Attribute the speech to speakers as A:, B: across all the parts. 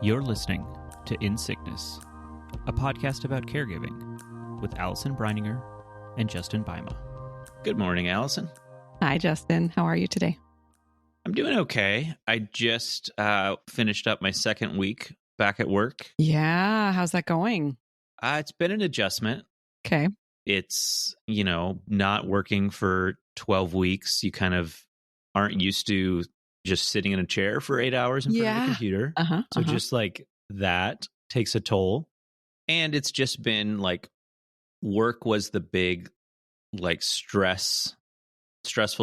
A: You're listening to In Sickness, a podcast about caregiving with Allison Breininger and Justin Bima. Good morning, Allison.
B: Hi, Justin. How are you today?
A: I'm doing okay. I just finished up my second week back at work.
B: Yeah. How's that going?
A: It's been an adjustment.
B: Okay.
A: It's, not working for 12 weeks. You kind of aren't used to just sitting in a chair for 8 hours in front of a computer. So just like that takes a toll. And it's just been like work was the big like stressful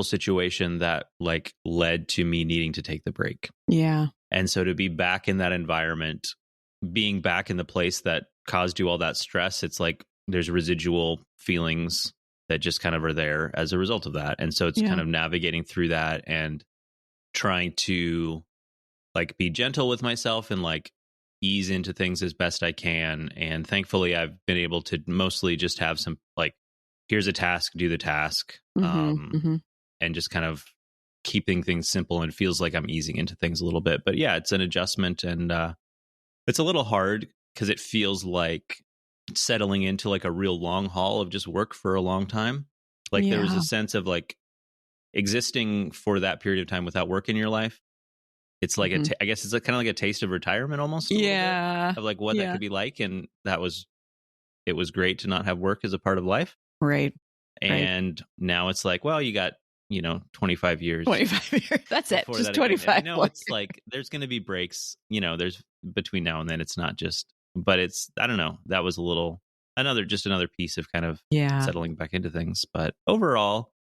A: situation that like led to me needing to take the break.
B: Yeah.
A: And so to be back in that environment, being back in the place that caused you all that stress, it's like there's residual feelings that just kind of are there as a result of that. And so it's kind of navigating through that and trying to like be gentle with myself and like ease into things as best I can. And thankfully I've been able to mostly just have some like, here's a task, do the task. And just kind of keeping things simple, and feels like I'm easing into things a little bit. But yeah, it's an adjustment, and it's a little hard because it feels like settling into like a real long haul of just work for a long time. Like there was a sense of like existing for that period of time without work in your life. It's like I guess it's kind of like a taste of retirement almost.
B: Yeah.
A: Of like what that could be like. And it was great to not have work as a part of life.
B: Right.
A: And now it's like, well, you got, 25 years.
B: 25 years. That's it. Just 25.
A: No, it's like there's going to be breaks, there's between now and then. It's not just, but it's, I don't know. That was another piece of kind of settling back into things. But overall,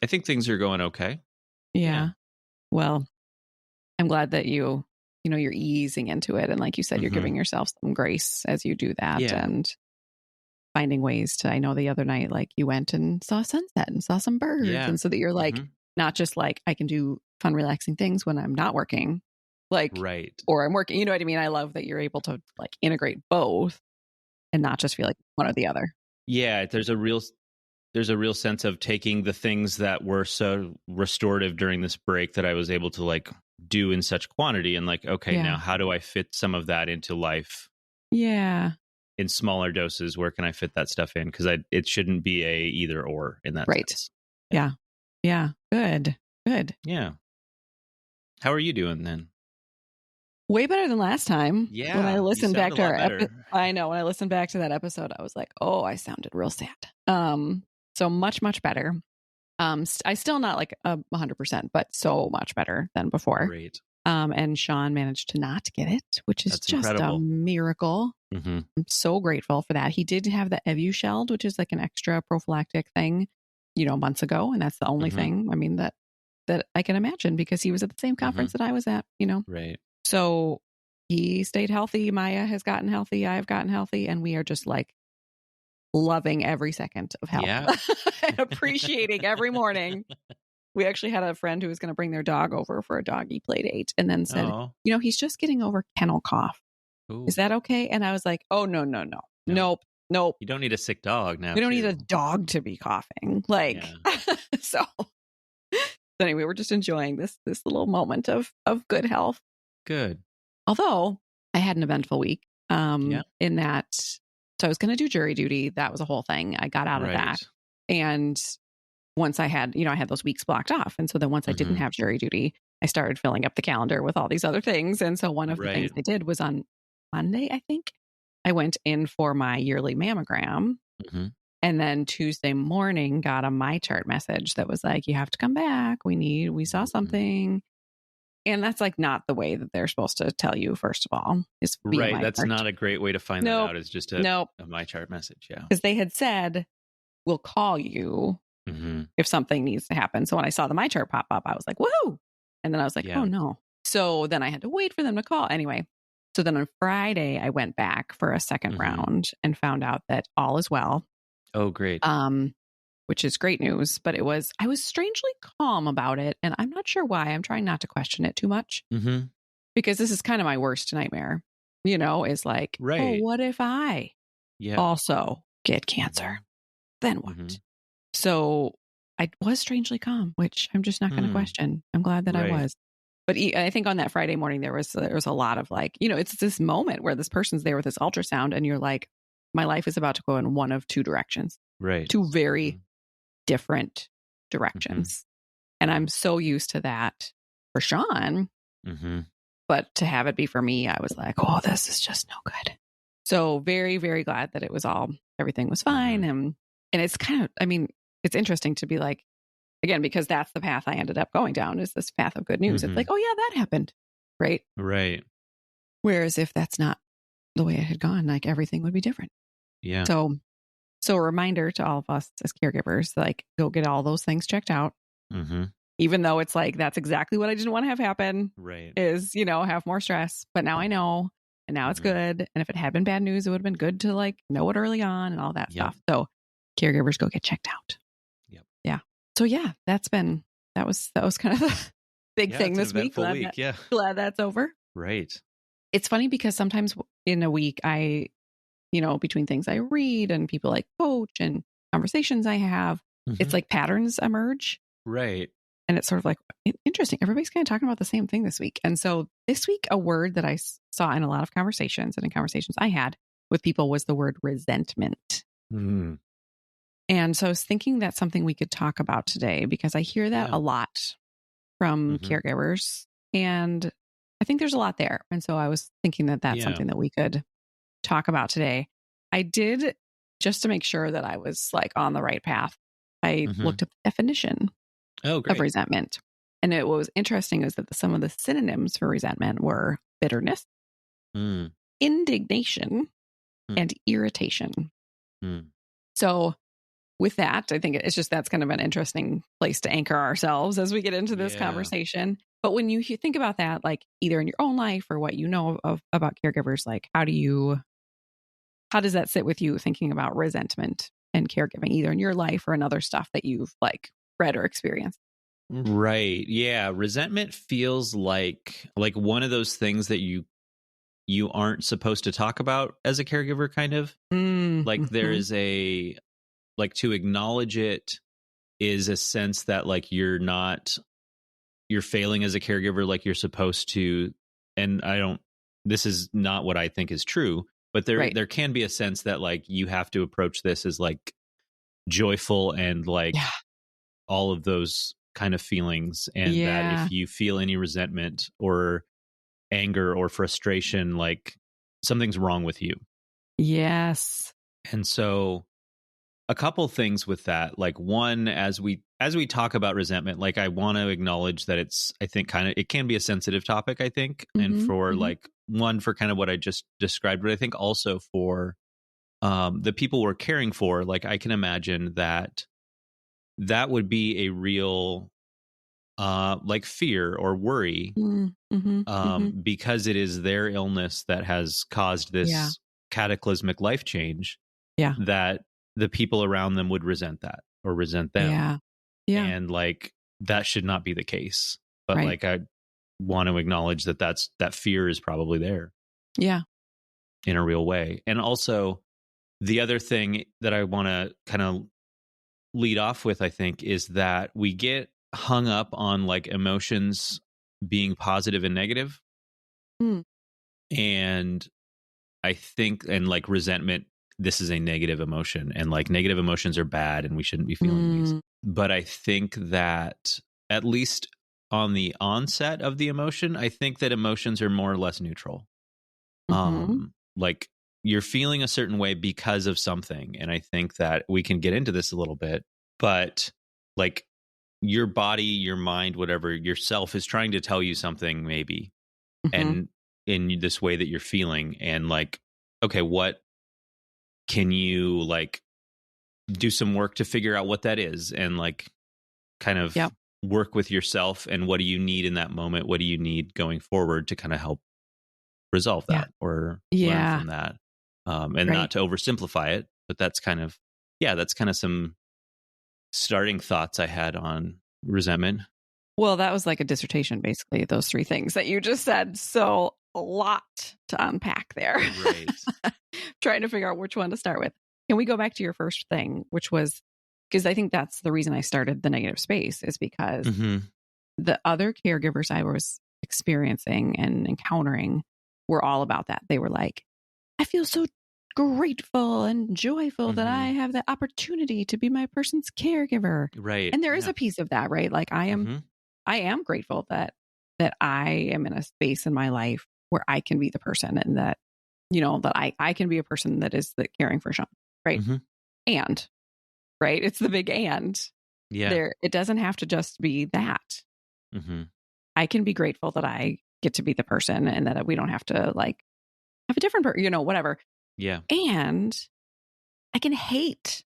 A: I think things are going okay.
B: Yeah. Well, I'm glad that you're easing into it. And like you said, you're giving yourself some grace as you do that and finding ways to, I know the other night, like you went and saw a sunset and saw some birds. And so that you're like, not just like, I can do fun, relaxing things when I'm not working, like, or I'm working, you know what I mean? I love that you're able to like integrate both and not just feel like one or the other.
A: Yeah. There's a real sense of taking the things that were so restorative during this break that I was able to like do in such quantity, and like, okay, now how do I fit some of that into life?
B: Yeah.
A: In smaller doses, where can I fit that stuff in? Because it shouldn't be a either or in that sense.
B: Yeah. Good.
A: Yeah. How are you doing then?
B: Way better than last time.
A: Yeah.
B: When I listened back to
A: I
B: know when I listened back to that episode, I was like, oh, I sounded real sad. So much, much better. I still not like 100%, but so much better than before.
A: Great.
B: And Sean managed to not get it, which is just
A: incredible.
B: A miracle. I'm so grateful for that. He did have the Evusheld, which is like an extra prophylactic thing, months ago. And that's the only thing, I mean, that I can imagine, because he was at the same conference that I was at,
A: Right.
B: So he stayed healthy. Maya has gotten healthy. I have gotten healthy. And we are just like loving every second of health and appreciating every morning. We actually had a friend who was going to bring their dog over for a doggy play date, and then said, he's just getting over kennel cough. Ooh. Is that okay? And I was like, oh, no. Nope.
A: You don't need a sick dog now.
B: We don't need a dog to be coughing. Like, so anyway, we're just enjoying this little moment of good health.
A: Good.
B: Although I had an eventful week in that. So I was going to do jury duty. That was a whole thing. I got out of that. And once I had, I had those weeks blocked off. And so then once I didn't have jury duty, I started filling up the calendar with all these other things. And so one of the things I did was on Monday, I think, I went in for my yearly mammogram. And then Tuesday morning got a MyChart message that was like, you have to come back. We saw something. And that's like not the way that they're supposed to tell you, first of all. Is
A: right. That's not a great way to find that out. It's just a MyChart message. Yeah.
B: Because they had said, we'll call you if something needs to happen. So when I saw the MyChart pop up, I was like, woohoo. And then I was like, oh no. So then I had to wait for them to call. Anyway, so then on Friday, I went back for a second round and found out that all is well.
A: Oh, great.
B: Which is great news. But I was strangely calm about it. And I'm not sure why. I'm trying not to question it too much. Because this is kind of my worst nightmare, is like, oh, what if I also get cancer? Then what? So I was strangely calm, which I'm just not going to question. I'm glad that I was. But I think on that Friday morning, there was a lot of like, it's this moment where this person's there with this ultrasound and you're like, my life is about to go in one of two directions,
A: right?
B: Two very different directions. And I'm so used to that for Sean, but to have it be for me, I was like, oh, this is just no good. So very, very glad that everything was fine. And it's kind of, it's interesting to be like, again, because that's the path I ended up going down, is this path of good news. It's like, oh yeah, that happened. Right.
A: Right.
B: Whereas if that's not the way it had gone, like everything would be different.
A: Yeah.
B: So a reminder to all of us as caregivers, like go get all those things checked out. Even though it's like, that's exactly what I didn't want to have happen.
A: Right.
B: Is, have more stress, but now I know, and now it's good. And if it had been bad news, it would have been good to like know it early on and all that stuff. So caregivers, go get checked out.
A: Yep.
B: Yeah. So yeah, that was kind of the big thing this week. Glad that's over.
A: Right.
B: It's funny because sometimes in a week between things I read and people I coach and conversations I have, it's like patterns emerge.
A: Right.
B: And it's sort of like, interesting. Everybody's kind of talking about the same thing this week. And so this week, a word that I saw in a lot of conversations and in conversations I had with people was the word resentment. And so I was thinking that's something we could talk about today, because I hear that a lot from caregivers, and I think there's a lot there. And so I was thinking that that's something that we could talk about today. I did, just to make sure that I was like on the right path, I looked up the definition of resentment. And what was interesting is that some of the synonyms for resentment were bitterness, indignation, and irritation. So with that, I think it's just, that's kind of an interesting place to anchor ourselves as we get into this conversation. But when you think about that, like either in your own life or what you know about caregivers, like how does that sit with you thinking about resentment and caregiving, either in your life or in other stuff that you've like read or experienced?
A: Right. Yeah. Resentment feels like one of those things that you aren't supposed to talk about as a caregiver, kind of. Like there is to acknowledge it is a sense that like you're failing as a caregiver like you're supposed to. And this is not what I think is true, but there can be a sense that like you have to approach this as like joyful and like all of those kind of feelings. And that if you feel any resentment or anger or frustration, like something's wrong with you. Yes. And so a couple things with that, like one, as we talk about resentment, like I want to acknowledge that it can be a sensitive topic, I think. And for like one, for kind of what I just described, but I think also for the people we're caring for, like I can imagine that would be a real like fear or worry because it is their illness that has caused this cataclysmic life change. That the people around them would resent that or resent them. And like that should not be the case. But like I want to acknowledge that fear is probably there. In a real way. And also the other thing that I want to kind of lead off with, I think, is that we get hung up on like emotions being positive and negative. And I think, and like resentment, this is a negative emotion, and like negative emotions are bad and we shouldn't be feeling these. But I think that at least on the onset of the emotion, I think that emotions are more or less neutral. Like you're feeling a certain way because of something. And I think that we can get into this a little bit, but like your body, your mind, whatever, yourself is trying to tell you something maybe. And in this way that you're feeling, and like, okay, what can you like do some work to figure out what that is, and like kind of work with yourself, and what do you need in that moment? What do you need going forward to kind of help resolve that or learn from that? And not to oversimplify it, but that's kind of some starting thoughts I had on resentment.
B: Well, that was like a dissertation, basically, those three things that you just said. So a lot to unpack there. Right. Trying to figure out which one to start with. Can we go back to your first thing, which was, because I think that's the reason I started the negative space, is because the other caregivers I was experiencing and encountering were all about that. They were like, I feel so grateful and joyful that I have the opportunity to be my person's caregiver.
A: Right.
B: And there is a piece of that, right? Like I am grateful that I am in a space in my life where I can be the person, and that, that I can be a person that is caring for Sean. Right. And right. It's the big and. Yeah. It doesn't have to just be that. I can be grateful that I get to be the person, and that we don't have to like have a different, whatever.
A: Yeah.
B: And I can hate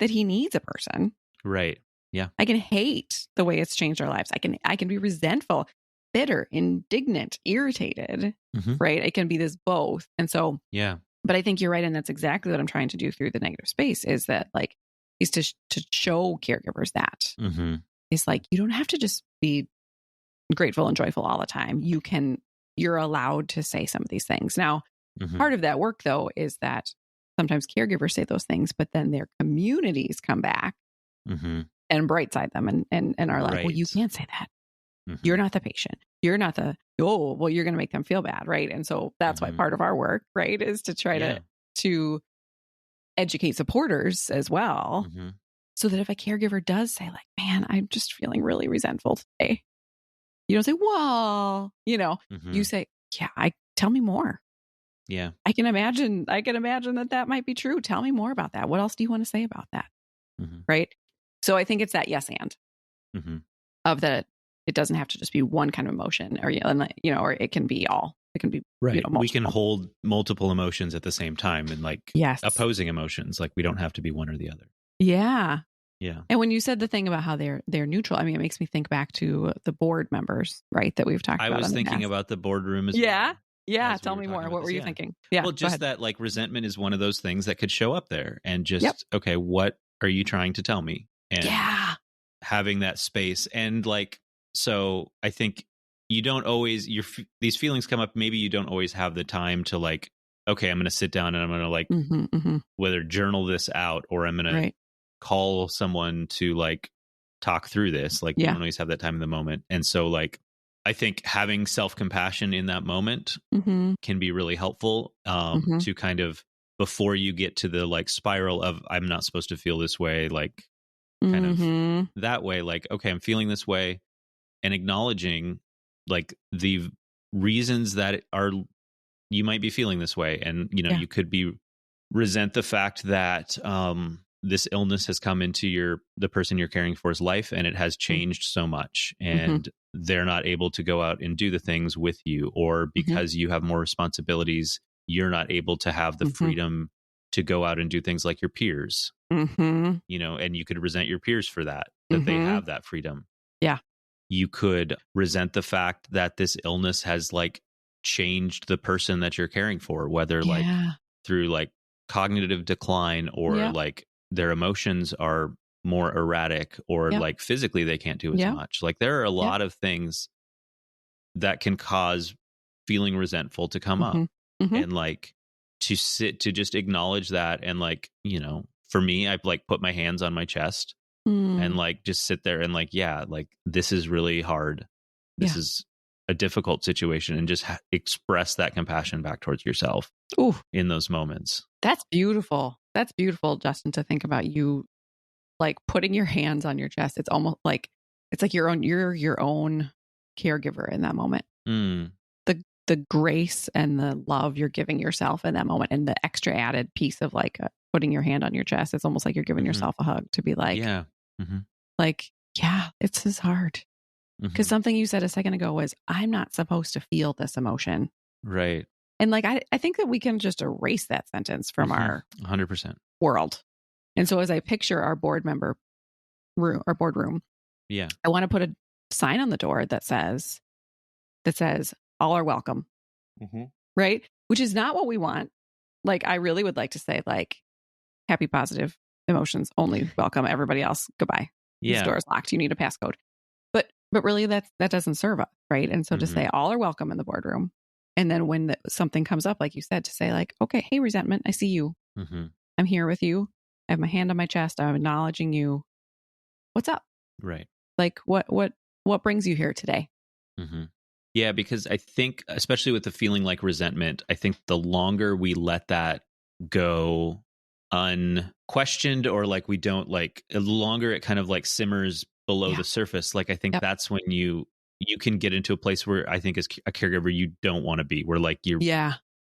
B: that he needs a person.
A: Right. Yeah.
B: I can hate the way it's changed our lives. I can be resentful, bitter, indignant, irritated. Right. It can be this both. And so,
A: yeah.
B: But I think you're right. And that's exactly what I'm trying to do through the negative space, is that like, is to show caregivers that it's like, you don't have to just be grateful and joyful all the time. You're allowed to say some of these things. Now, part of that work though, is that sometimes caregivers say those things, but then their communities come back and brightside them and are like, well, you can't say that. You're not the patient. You're not you're going to make them feel bad. Right. And so that's why part of our work, right, is to try to educate supporters as well. So that if a caregiver does say like, man, I'm just feeling really resentful today, you don't say, well, you say, yeah, tell me more.
A: Yeah.
B: I can imagine that might be true. Tell me more about that. What else do you want to say about that? Right. So I think it's that yes and of that. It doesn't have to just be one kind of emotion, or or it can be all. It can be
A: right. We can hold multiple emotions at the same time, and like opposing emotions. Like we don't have to be one or the other.
B: Yeah.
A: Yeah.
B: And when you said the thing about how they're neutral, I mean, it makes me think back to the board members, right? That we've talked about.
A: I was thinking about the boardroom as well.
B: Yeah. Tell me more. What were you thinking? Yeah.
A: Well, just that like resentment is one of those things that could show up there, and just, okay, what are you trying to tell me? And having that space, and like, so I think you don't always, these feelings come up. Maybe you don't always have the time to like, okay, I'm going to sit down and I'm going to like, whether journal this out, or I'm going to call someone to like talk through this. Like you don't always have that time in the moment. And so like, I think having self-compassion in that moment can be really helpful to kind of, before you get to the like spiral of, I'm not supposed to feel this way, like kind of that way, like, okay, I'm feeling this way, and acknowledging like the reasons that you might be feeling this way. And, you could resent the fact that this illness has come into the person you're caring for's life, and it has changed so much, and they're not able to go out and do the things with you, or because you have more responsibilities, you're not able to have the freedom to go out and do things like your peers, and you could resent your peers for that they have that freedom.
B: Yeah.
A: You could resent the fact that this illness has like changed the person that you're caring for, whether like through like cognitive decline, or like their emotions are more erratic, or like physically they can't do as much. Like there are a lot of things that can cause feeling resentful to come up, and like to just acknowledge that. And like, for me, I've like put my hands on my chest and like just sit there and like, like this is really hard. This is a difficult situation, and just express that compassion back towards yourself in those moments.
B: That's beautiful. That's beautiful, Justin, to think about you like putting your hands on your chest. It's almost like, it's like you're your own caregiver in that moment. The grace and the love you're giving yourself in that moment, and the extra added piece of like putting your hand on your chest. It's almost like you're giving yourself a hug to be like, this is hard. Because something you said a second ago was, I'm not supposed to feel this emotion.
A: Right.
B: And like, I think that we can just erase that sentence from our
A: 100%
B: world. And so as I picture our boardroom, I want to put a sign on the door that says, all are welcome. Right. Which is not what we want. Like, I really would like to say like, happy, positive emotions, only welcome, everybody else, goodbye. This door is locked. You need a passcode. But really that doesn't serve us. Right. And so to say all are welcome in the boardroom. And then when something comes up, like you said, to say like, okay, hey, resentment, I see you. I'm here with you. I have my hand on my chest. I'm acknowledging you. What's up?
A: Right.
B: Like what brings you here today?
A: Yeah, because I think, especially with the feeling like resentment, I think the longer we let that go unquestioned, or like we don't like, the longer it kind of like simmers below the surface, like I think that's when you can get into a place where I think as a caregiver you don't want to be, where like you're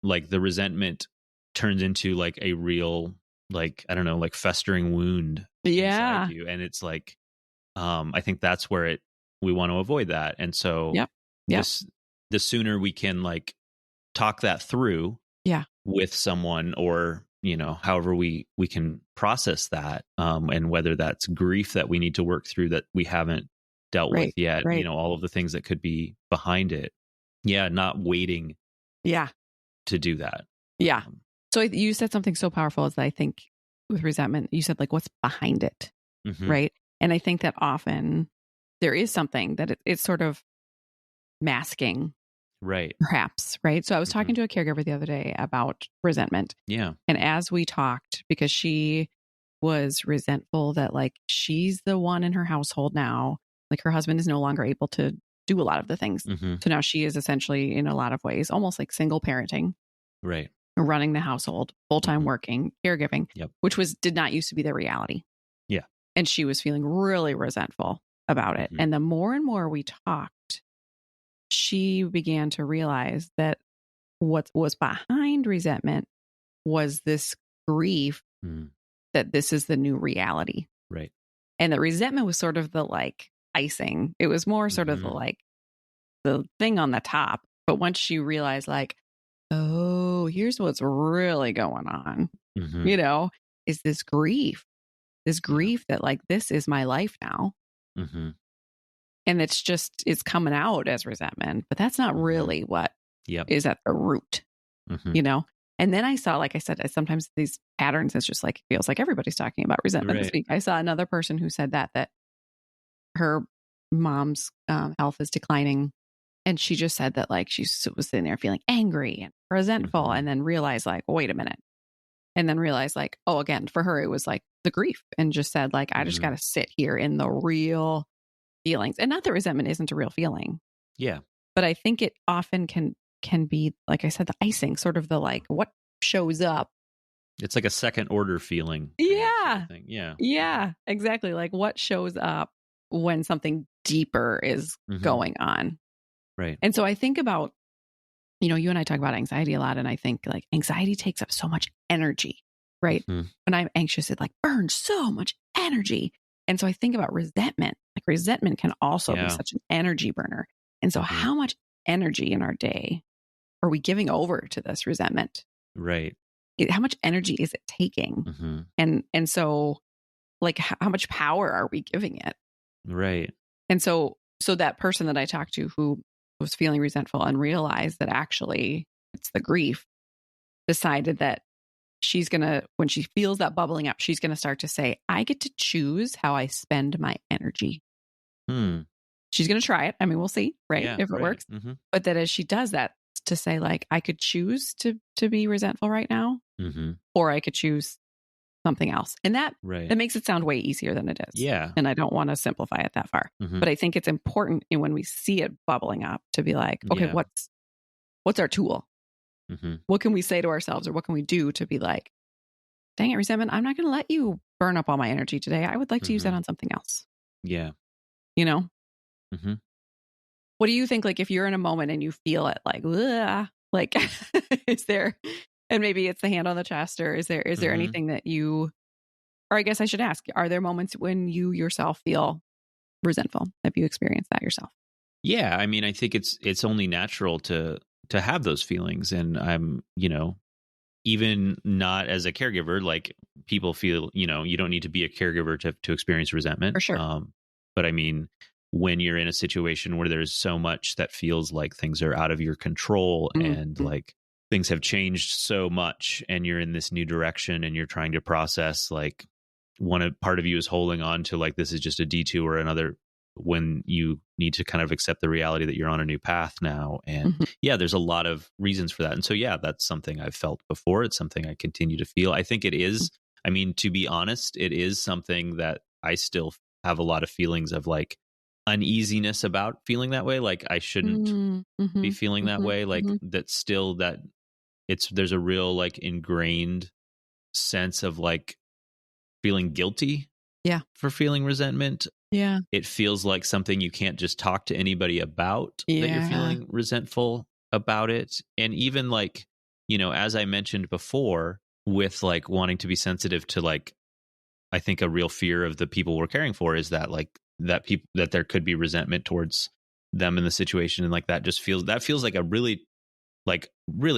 A: like the resentment turns into like a real, like, I don't know, like festering wound inside you. And it's like, I think that's where we want to avoid that. And so the sooner we can like talk that through with someone, or, you know, however we can process that, and whether that's grief that we need to work through that we haven't dealt with yet, you know, all of the things that could be behind it. Yeah. Not waiting to do that.
B: So you said something so powerful, is that I think with resentment, you said like, what's behind it? Right. And I think that often there is something that it's sort of masking.
A: Right.
B: Perhaps. Right. So I was talking to a caregiver the other day about resentment.
A: Yeah.
B: And as we talked, because she was resentful that like she's the one in her household now, like her husband is no longer able to do a lot of the things. So now she is essentially in a lot of ways, almost like single parenting.
A: Right.
B: Running the household, full-time working, caregiving, which did not used to be their reality.
A: Yeah.
B: And she was feeling really resentful about it. And the more and more we talked, she began to realize that what was behind resentment was this grief that this is the new reality.
A: Right.
B: And the resentment was sort of the like icing. It was more sort of the like the thing on the top. But once she realized like, oh, here's what's really going on, you know, is this grief that like, this is my life now. And it's coming out as resentment, but that's not really what is at the root, you know? And then I saw, like I said, sometimes these patterns, it's just like, it feels like everybody's talking about resentment this week. I saw another person who said that her mom's health is declining. And she just said that like she was sitting there feeling angry and resentful, and then realized like, wait a minute. And then realized like, oh, again, for her, it was like the grief, and just said like, I just got to sit here in the real feelings. And not that resentment isn't a real feeling.
A: Yeah.
B: But I think it often can be, like I said, the icing, sort of the like what shows up.
A: It's like a second order feeling.
B: Yeah.
A: Sort of thing. Yeah.
B: Yeah, exactly. Like what shows up when something deeper is going on.
A: Right.
B: And so I think about, you know, you and I talk about anxiety a lot, and I think like anxiety takes up so much energy, right? When I'm anxious, it like burns so much energy. And so I think about resentment. Like resentment can also be such an energy burner. And so how much energy in our day are we giving over to this resentment?
A: Right.
B: How much energy is it taking? And so like how much power are we giving it?
A: Right.
B: And so that person that I talked to who was feeling resentful and realized that actually it's the grief, decided that she's going to, when she feels that bubbling up, she's going to start to say, I get to choose how I spend my energy. She's going to try it. I mean, we'll see, right? If it works. But that as she does that, to say like, I could choose to be resentful right now, or I could choose something else. And that makes it sound way easier than it is.
A: Yeah.
B: And I don't want to simplify it that far. But I think it's important when we see it bubbling up to be like, okay, what's our tool? What can we say to ourselves, or what can we do to be like, dang it, resentment, I'm not going to let you burn up all my energy today. I would like to use that on something else.
A: Yeah.
B: You know? What do you think? Like if you're in a moment and you feel it like, is there, and maybe it's the hand on the chest, or is there anything that you, or I guess I should ask, are there moments when you yourself feel resentful? Have you experienced that yourself?
A: Yeah. I mean, I think it's only natural to have those feelings. And I'm, you know, even not as a caregiver, like people feel, you know, you don't need to be a caregiver to experience resentment.
B: For sure.
A: But I mean, when you're in a situation where there's so much that feels like things are out of your control, and like things have changed so much, and you're in this new direction, and you're trying to process, like part of you is holding on to like, this is just a detour, another, when you need to kind of accept the reality that you're on a new path now. And there's a lot of reasons for that. And so, that's something I've felt before. It's something I continue to feel. I think it is, I mean, to be honest, it is something that I still have a lot of feelings of like, uneasiness about feeling that way. Like I shouldn't be feeling that way. Like that's still that there's a real like ingrained sense of like feeling guilty.
B: Yeah.
A: For feeling resentment.
B: Yeah.
A: It feels like something you can't just talk to anybody about that you're feeling resentful about it. And even like, you know, as I mentioned before, with like wanting to be sensitive to like, I think a real fear of the people we're caring for is that like that there could be resentment towards them in the situation. And like that feels like a really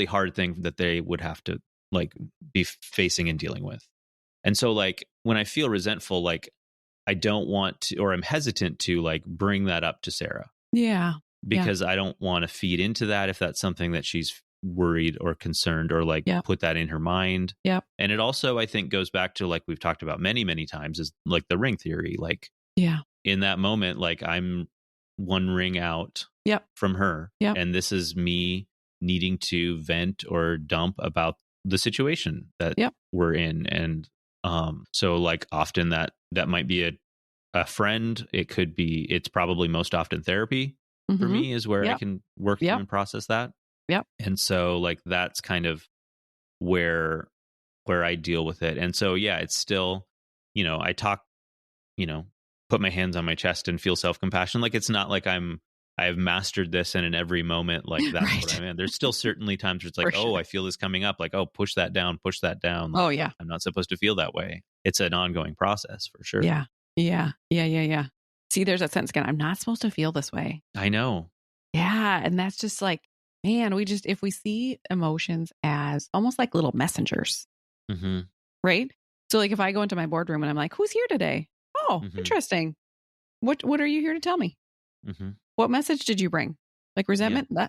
A: hard thing that they would have to like be facing and dealing with. And so like when I feel resentful, like I don't want to, or I'm hesitant to like bring that up to Sarah.
B: Yeah.
A: Because I don't want to feed into that if that's something that she's worried or concerned or like put that in her mind.
B: Yeah.
A: And it also, I think, goes back to like we've talked about many, many times is like the ring theory. Like in that moment, like I'm one ring out from her. And this is me needing to vent or dump about the situation that we're in. And so like often that might be a friend. It's probably most often therapy for me is where I can work through and process that. And so like that's kind of where I deal with it. And so it's still, you know, I talk, you know, put my hands on my chest and feel self-compassion. Like it's not like I have mastered this and in every moment like that's what I'm in. There's still certainly times where it's like, I feel this coming up, like, push that down. Like, I'm not supposed to feel that way. It's an ongoing process for sure.
B: Yeah. See, there's that sentence again. I'm not supposed to feel this way.
A: I know.
B: Yeah. And that's just like, man, if we see emotions as almost like little messengers, right? So like if I go into my boardroom and I'm like, who's here today? Oh, interesting. What are you here to tell me? What message did you bring? Like resentment? I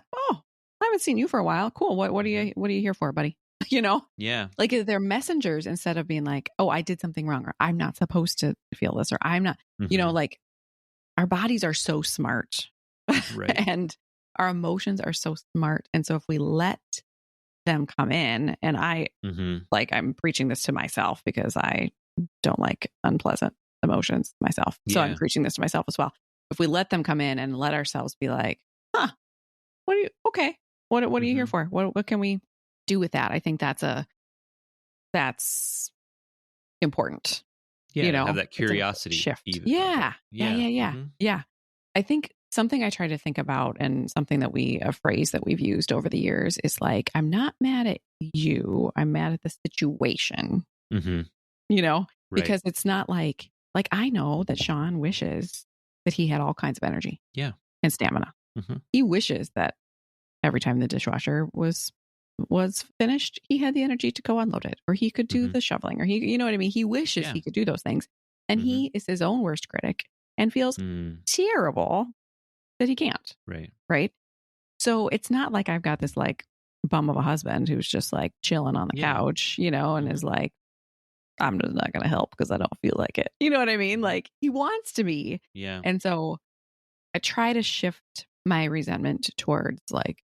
B: haven't seen you for a while. Cool. What are you here for, buddy? You know?
A: Yeah.
B: Like they're messengers instead of being like, oh, I did something wrong, or I'm not supposed to feel this, or I'm not, you know, like our bodies are so smart.
A: Right.
B: And our emotions are so smart. And so if we let them come in, and I'm preaching this to myself because I don't like unpleasant emotions myself. So I'm preaching this to myself as well. If we let them come in and let ourselves be like, what are you here for? What can we do with that? I think that's important.
A: Yeah.
B: You know,
A: have that curiosity
B: shift.
A: Even.
B: Yeah. I think something I try to think about, and something a phrase that we've used over the years is like, I'm not mad at you. I'm mad at the situation, you know, because it's not like I know that Sean wishes that he had all kinds of energy and stamina. He wishes that every time the dishwasher was finished, he had the energy to go unload it, or he could do the shoveling, or you know what I mean? He wishes he could do those things. And he is his own worst critic and feels terrible that he can't. Right. So it's not like I've got this like bum of a husband who's just like chilling on the couch, you know, and is like, I'm just not going to help because I don't feel like it. You know what I mean? Like he wants to be.
A: Yeah.
B: And so I try to shift my resentment towards like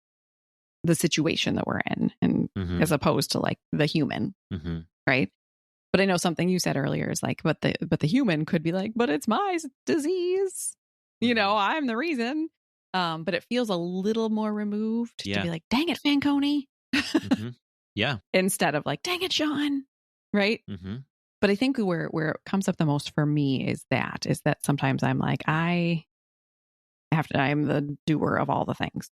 B: the situation that we're in, and as opposed to like the human. Right. But I know something you said earlier is like, but the human could be like, but it's my disease. You know, I'm the reason. But it feels a little more removed to be like, dang it, Fanconi.
A: Yeah.
B: Instead of like, dang it, Sean. Right. But I think where it comes up the most for me is that sometimes I'm like, I'm the doer of all the things.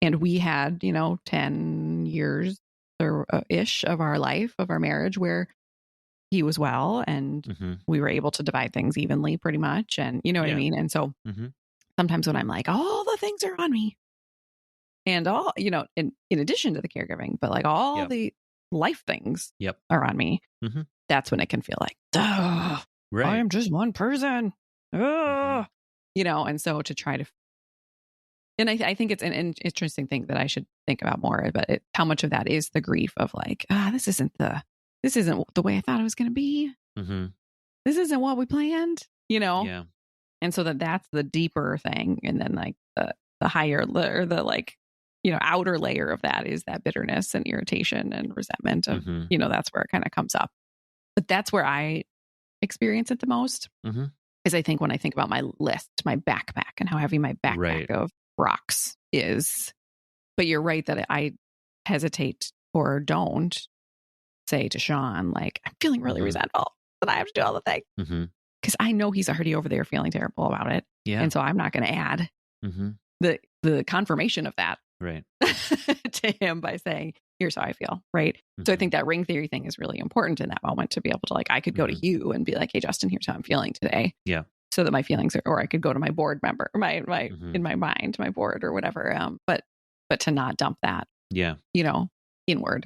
B: And we had, you know, 10 years or ish of our life, of our marriage, where he was well, and we were able to divide things evenly pretty much. And you know what I mean? And so sometimes when I'm like, all the things are on me, and all, you know, in addition to the caregiving, but like all the life things are on me, that's when it can feel like, duh, I am just one person. You know, and so to try to, and I think it's an interesting thing that I should think about more, but how much of that is the grief of like, this isn't the way I thought it was going to be. This isn't what we planned, you know?
A: Yeah.
B: And so that's the deeper thing. And then like the higher, or the like, you know, outer layer of that is that bitterness and irritation and resentment of, you know, that's where it kind of comes up. But that's where I experience it the most. is I think when I think about my list, my backpack and how heavy my backpack of rocks is. But you're right that I hesitate or don't say to Sean, like, I'm feeling really resentful that I have to do all the things. Because I know he's already over there feeling terrible about it.
A: Yeah.
B: And so I'm not going to add the confirmation of that to him by saying, here's how I feel. Right. So I think that ring theory thing is really important in that moment to be able to, like, I could go to you and be like, hey, Justin, here's how I'm feeling today.
A: Yeah.
B: So that my feelings are, or I could go to my board member, my in my mind, my board or whatever. But to not dump that, inward.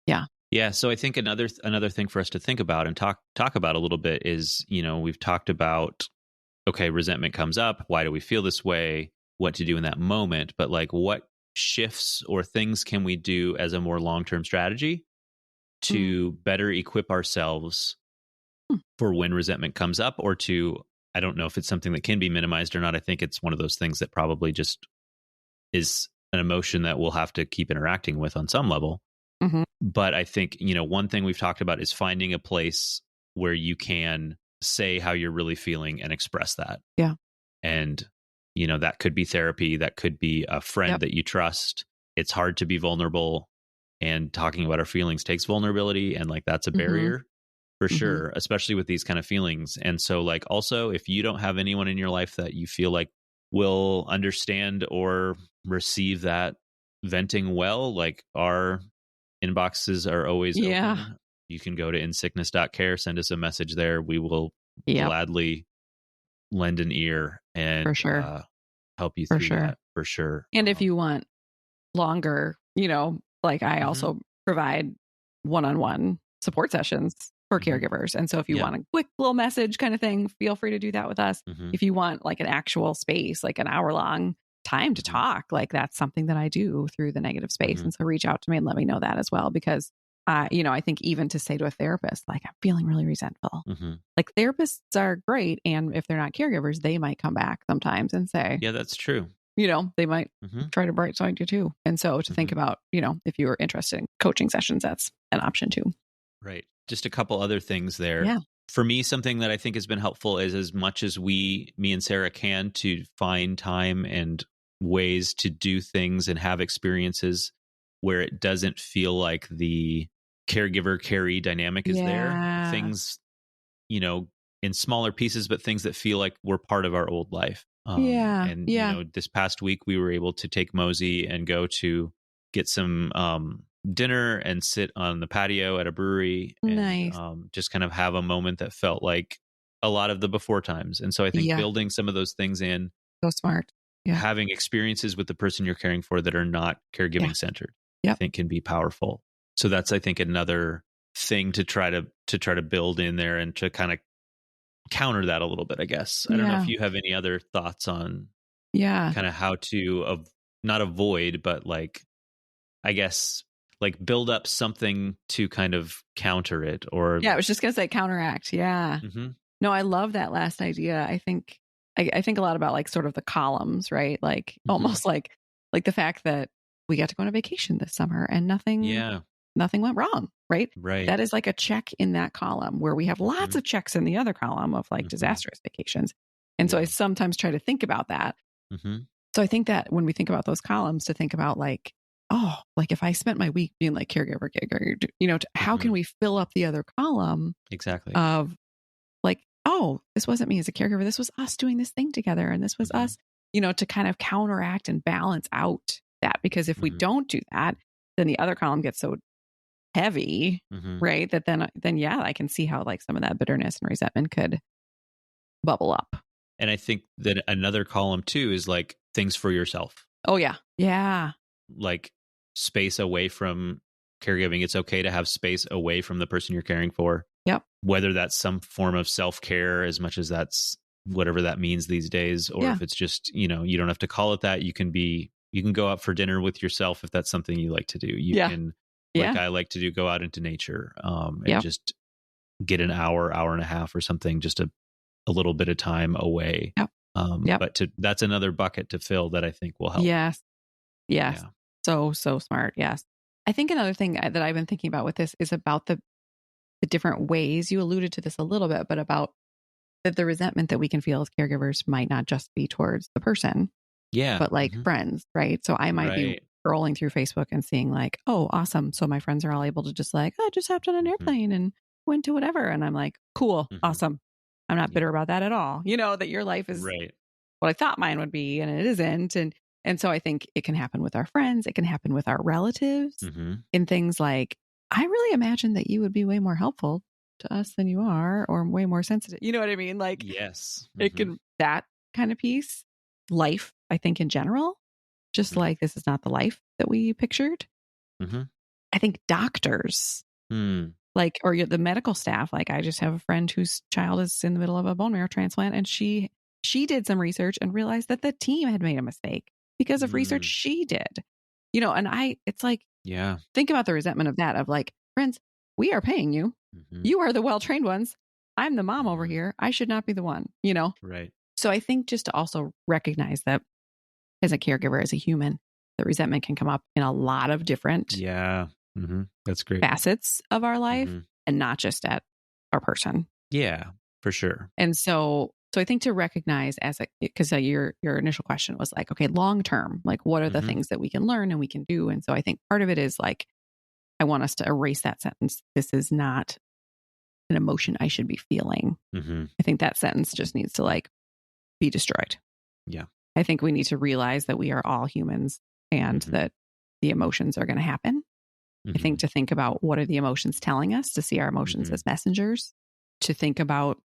B: Yeah.
A: Yeah. So I think another thing for us to think about and talk about a little bit is, we've talked about, okay, resentment comes up. Why do we feel this way? What to do in that moment? But like, what shifts or things can we do as a more long-term strategy to better equip ourselves for when resentment comes up, or I don't know if it's something that can be minimized or not. I think it's one of those things that probably just is an emotion that we'll have to keep interacting with on some level. But I think, one thing we've talked about is finding a place where you can say how you're really feeling and express that.
B: Yeah.
A: And, that could be therapy. That could be a friend that you trust. It's hard to be vulnerable, and talking about our feelings takes vulnerability. And like, that's a barrier for sure, especially with these kind of feelings. And so like, also, if you don't have anyone in your life that you feel like will understand or receive that venting well, like, our inboxes are always open. You can go to insickness.care, send us a message there. We will gladly lend an ear and
B: for sure.
A: Help you through that for sure.
B: And if you want longer, like I also provide one-on-one support sessions for caregivers. And so if you want a quick little message kind of thing, feel free to do that with us. If you want like an actual space, like an hour-long time to talk, like that's something that I do through the negative space. And so reach out to me and let me know that as well, because I think even to say to a therapist, like, I'm feeling really resentful, like therapists are great. And if they're not caregivers, they might come back sometimes and say,
A: yeah, that's true.
B: They might try to bright side you too. And so to think about, if you were interested in coaching sessions, that's an option too.
A: Right. Just a couple other things there.
B: Yeah.
A: For me, something that I think has been helpful is, as much as me and Sarah can, to find time and ways to do things and have experiences where it doesn't feel like the caregiver caree dynamic is there. Things, in smaller pieces, but things that feel like we're part of our old life. This past week we were able to take Mosey and go to get some dinner and sit on the patio at a brewery and just kind of have a moment that felt like a lot of the before times. And so I think building some of those things in,
B: so smart.
A: Having experiences with the person you're caring for that are not caregiving centered, I think can be powerful. So that's, I think, another thing to try to build in there and to kind of counter that a little bit, I guess. I don't know if you have any other thoughts on kind of how to not avoid, but like, I guess, like, build up something to kind of counter it, or
B: I was just gonna say counteract. No, I love that last idea. I think a lot about like sort of the columns, right? Like almost like the fact that we got to go on a vacation this summer and nothing went wrong, right?
A: Right.
B: That is like a check in that column, where we have lots of checks in the other column of like disastrous vacations. And so I sometimes try to think about that. So I think that when we think about those columns, to think about like, oh, like if I spent my week being like caregiver, how can we fill up the other column?
A: Exactly.
B: Of like, oh, this wasn't me as a caregiver. This was us doing this thing together. And this was us, to kind of counteract and balance out that. Because if we don't do that, then the other column gets so heavy, right? That then I can see how like some of that bitterness and resentment could bubble up.
A: And I think that another column too is like things for yourself.
B: Oh yeah. Yeah.
A: Like space away from caregiving. It's okay to have space away from the person you're caring for.
B: Yep.
A: Whether that's some form of self-care, as much as that's whatever that means these days, or if it's just, you don't have to call it that. You can go out for dinner with yourself if that's something you like to do. You can, like I like to do, go out into nature and just get an hour and a half or something, just a little bit of time away. But that's another bucket to fill that I think will help.
B: Yes. Yeah. So smart. Yes. I think another thing that I've been thinking about with this is about the different ways. You alluded to this a little bit, but about that the resentment that we can feel as caregivers might not just be towards the person, but like friends, right? So I might be scrolling through Facebook and seeing like, oh, awesome. So my friends are all able to just like, oh, just hopped on an airplane and went to whatever. And I'm like, cool, awesome. I'm not bitter about that at all. That your life is what I thought mine would be and it isn't. And so I think it can happen with our friends. It can happen with our relatives in things like, I really imagine that you would be way more helpful to us than you are, or way more sensitive. You know what I mean? Like,
A: yes,
B: it can, that kind of piece. Life, I think in general, just like this is not the life that we pictured. I think doctors, like, or the medical staff, like I just have a friend whose child is in the middle of a bone marrow transplant, and she did some research and realized that the team had made a mistake because of research she did. And it's like, think about the resentment of that, of like, friends, we are paying you. You are the well-trained ones. I'm the mom over here. I should not be the one,
A: Right.
B: So I think just to also recognize that as a caregiver, as a human, the resentment can come up in a lot of different
A: that's great
B: facets of our life and not just at our person.
A: Yeah, for sure.
B: And so I think to recognize because your initial question was like, okay, long term, like what are the things that we can learn and we can do? And so I think part of it is like, I want us to erase that sentence. This is not an emotion I should be feeling. I think that sentence just needs to like be destroyed.
A: Yeah.
B: I think we need to realize that we are all humans and that the emotions are going to happen. I think to think about what are the emotions telling us, to see our emotions as messengers, to think about,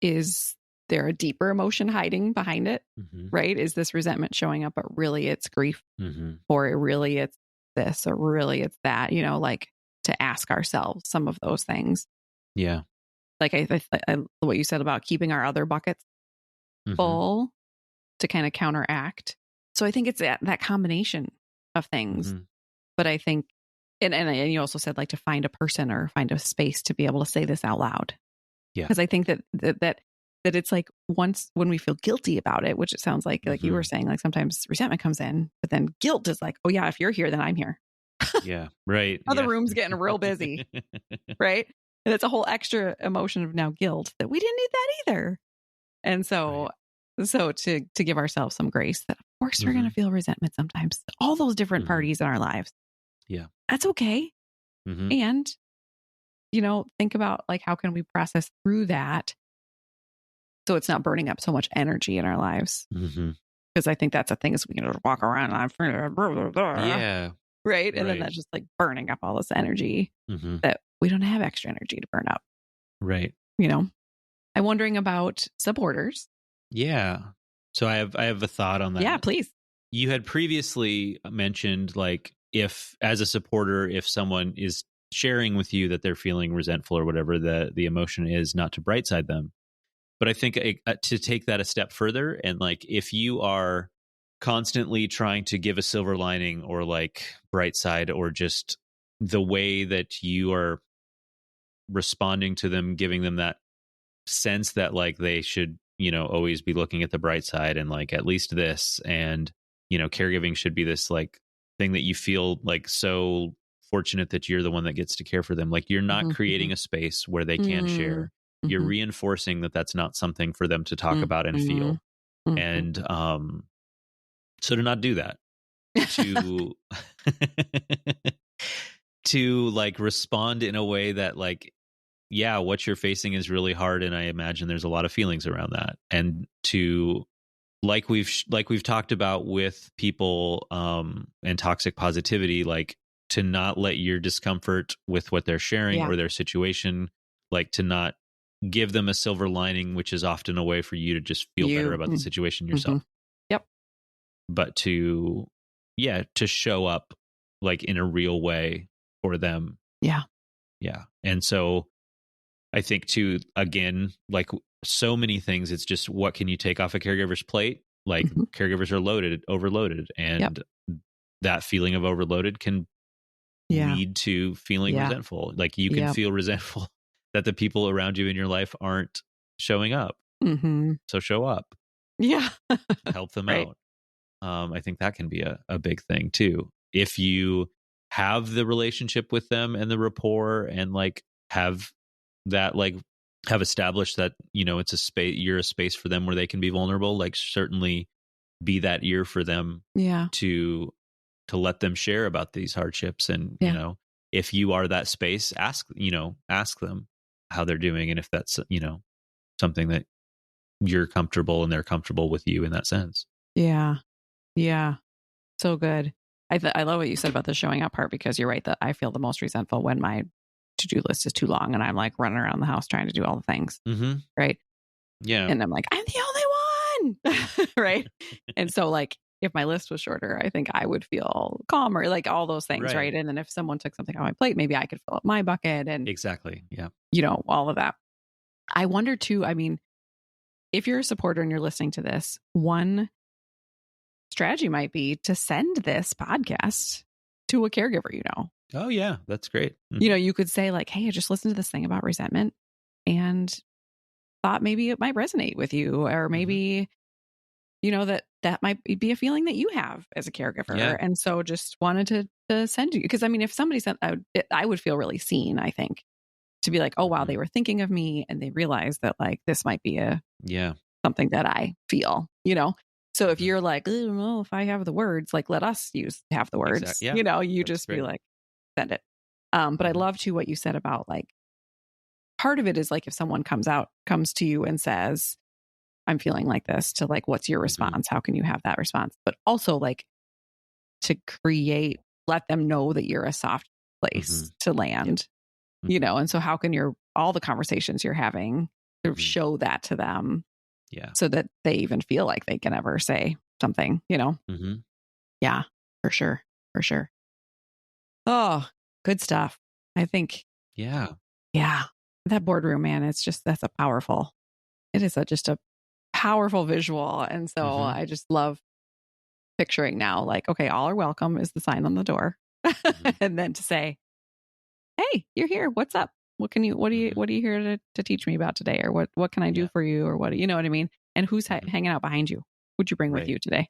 B: is there a deeper emotion hiding behind it? Right? Is this resentment showing up, but really it's grief, or really it's this, or really it's that, like to ask ourselves some of those things.
A: Yeah.
B: Like I what you said about keeping our other buckets full to kind of counteract. So I think it's that combination of things. But I think, and you also said like to find a person or find a space to be able to say this out loud. Yeah. Because I think that it's like once when we feel guilty about it, which it sounds like you were saying, like sometimes resentment comes in, but then guilt is like, oh yeah, if you're here, then I'm here.
A: Yeah. Right.
B: The room's getting real busy. Right. And it's a whole extra emotion of now guilt that we didn't need that either. And so to give ourselves some grace that of course we're going to feel resentment sometimes, all those different parties in our lives.
A: Yeah.
B: That's okay. And, think about like, how can we process through that so it's not burning up so much energy in our lives? Because I think that's a thing, is we can just walk around and
A: yeah.
B: Right. And then that's just like burning up all this energy that we don't have extra energy to burn up.
A: Right.
B: I'm wondering about supporters.
A: Yeah. So I have a thought on that.
B: Yeah, please.
A: You had previously mentioned like, if as a supporter, if someone is sharing with you that they're feeling resentful or whatever the emotion is, not to brightside them. But I think to take that a step further, and like if you are constantly trying to give a silver lining or like bright side, or just the way that you are responding to them, giving them that sense that like they should, always be looking at the bright side and like at least this, and, caregiving should be this like thing that you feel like so fortunate that you're the one that gets to care for them. Like you're not creating a space where they can share. You're reinforcing that that's not something for them to talk about and feel. And so to not do that, to like respond in a way that like, yeah, what you're facing is really hard, and I imagine there's a lot of feelings around that. And to like we've talked about with people and toxic positivity, like to not let your discomfort with what they're sharing or their situation, like to not give them a silver lining, which is often a way for you to just feel better about the situation yourself.
B: Yep.
A: But to show up like in a real way for them. Yeah. Yeah. And so I think too, again, like so many things, it's just what can you take off a caregiver's plate? Like caregivers are overloaded, and that feeling of overloaded can lead to feeling resentful. Like you can feel resentful that the people around you in your life aren't showing up. So show up. Yeah. Help them out. I think that can be a big thing too. If you have the relationship with them and the rapport and like have that like have established that, it's a space, you're a space for them where they can be vulnerable, like certainly be that ear for them to let them share about these hardships. And, if you are that space, ask them how they're doing. And if that's, something that you're comfortable and they're comfortable with you in that sense.
B: Yeah. Yeah. So good. I love what you said about the showing up part, because you're right that I feel the most resentful when my to-do list is too long and I'm like running around the house trying to do all the things.
A: Mm-hmm.
B: Right.
A: Yeah.
B: And I'm like, I'm the only one. Right. And so like, if my list was shorter, I think I would feel calmer, like all those things. Right. And then if someone took something on my plate, maybe I could fill up my bucket and
A: exactly. Yeah.
B: All of that. I wonder too, I mean, if you're a supporter and you're listening to this, one strategy might be to send this podcast to a caregiver,
A: Oh yeah, that's great.
B: Mm-hmm. You could say like, hey, I just listened to this thing about resentment and thought maybe it might resonate with you, or maybe, that might be a feeling that you have as a caregiver. Yeah. And so just wanted to send you, because I mean, if somebody sent, I would feel really seen, I think, to be like, oh, wow, they were thinking of me and they realized that like, this might be something that I feel, So if you're like, oh, well, if I have the words, like, let us have the words,
A: exactly. Yeah.
B: You that's just great. Be like, send it. But I love too what you said about like, part of it is like, if someone comes to you and says, I'm feeling like this, to like, what's your response? How can you have that response? But also like to let them know that you're a soft place to land, and so how can all the conversations you're having sort of show that to them? Yeah. So that they even feel like they can ever say something, Yeah, for sure. For sure. Oh, good stuff. I think. Yeah. Yeah. That boardroom, man, that's a powerful visual. And so I just love picturing now, like, okay, all are welcome is the sign on the door. And then to say, hey, you're here. What's up? What are you here to teach me about today? Or what can I do for you? Or what, you know what I mean? And who's hanging out behind you? What'd you bring with you today?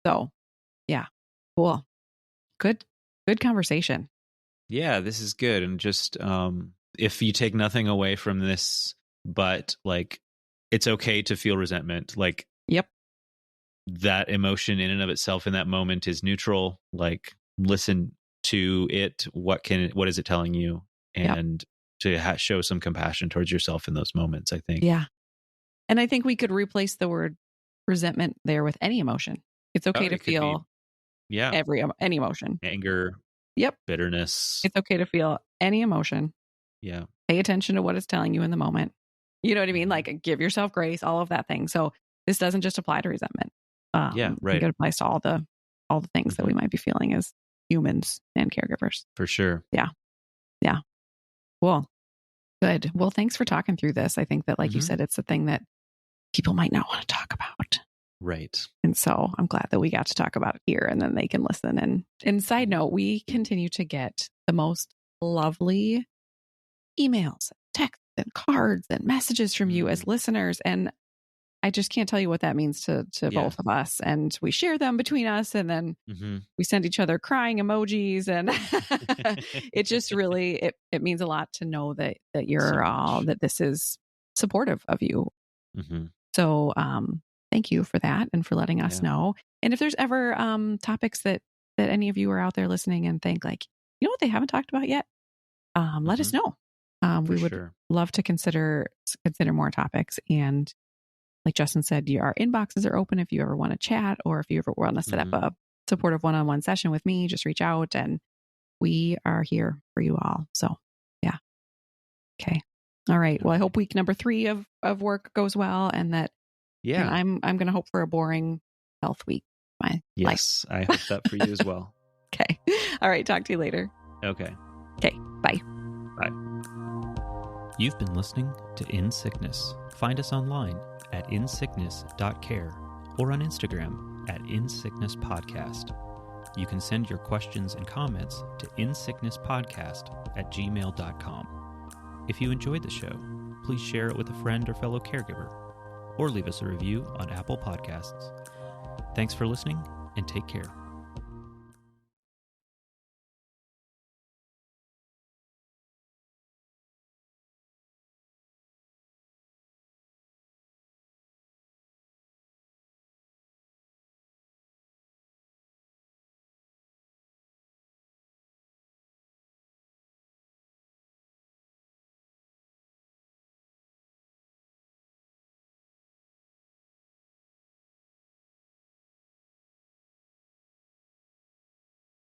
B: So yeah, cool. Good conversation.
A: Yeah, this is good. And just, if you take nothing away from this, but like, it's okay to feel resentment. Like,
B: yep.
A: That emotion in and of itself in that moment is neutral. Like, listen to it. What is it telling you? And to show some compassion towards yourself in those moments, I think.
B: Yeah. And I think we could replace the word resentment there with any emotion. It's okay to feel any emotion.
A: Anger.
B: Yep.
A: Bitterness.
B: It's okay to feel any emotion.
A: Yeah.
B: Pay attention to what it's telling you in the moment. You know what I mean? Like, give yourself grace, all of that thing. So this doesn't just apply to resentment.
A: Right.
B: I think it applies to all the things that we might be feeling as humans and caregivers.
A: For sure.
B: Yeah. Yeah. Cool. Good. Well, thanks for talking through this. I think that, like you said, it's a thing that people might not want to talk about.
A: Right.
B: And so I'm glad that we got to talk about it here, and then they can listen. And side note, we continue to get the most lovely emails, texts, and cards and messages from you as listeners. And I just can't tell you what that means to both of us. And we share them between us, and then we send each other crying emojis, and it just really, it means a lot to know that you're that this is supportive of you. So, thank you for that and for letting us know. And if there's ever topics that any of you are out there listening and think like, you know what they haven't talked about yet, let us know. We would love to consider more topics. And like Justin said, our inboxes are open if you ever want to chat, or if you ever want to set up a supportive one-on-one session with me, just reach out, and we are here for you all. So yeah. Okay. All right. Well, I hope week number 3 of work goes well, and that I'm going to hope for a boring health week.
A: Yes, I hope that for you as well.
B: Okay. All right. Talk to you later.
A: Okay.
B: Okay. Bye.
A: Bye. You've been listening to In Sickness. Find us online at insickness.care or on Instagram at insicknesspodcast. You can send your questions and comments to insicknesspodcast@gmail.com. If you enjoyed the show, please share it with a friend or fellow caregiver, or leave us a review on Apple Podcasts. Thanks for listening, and take care.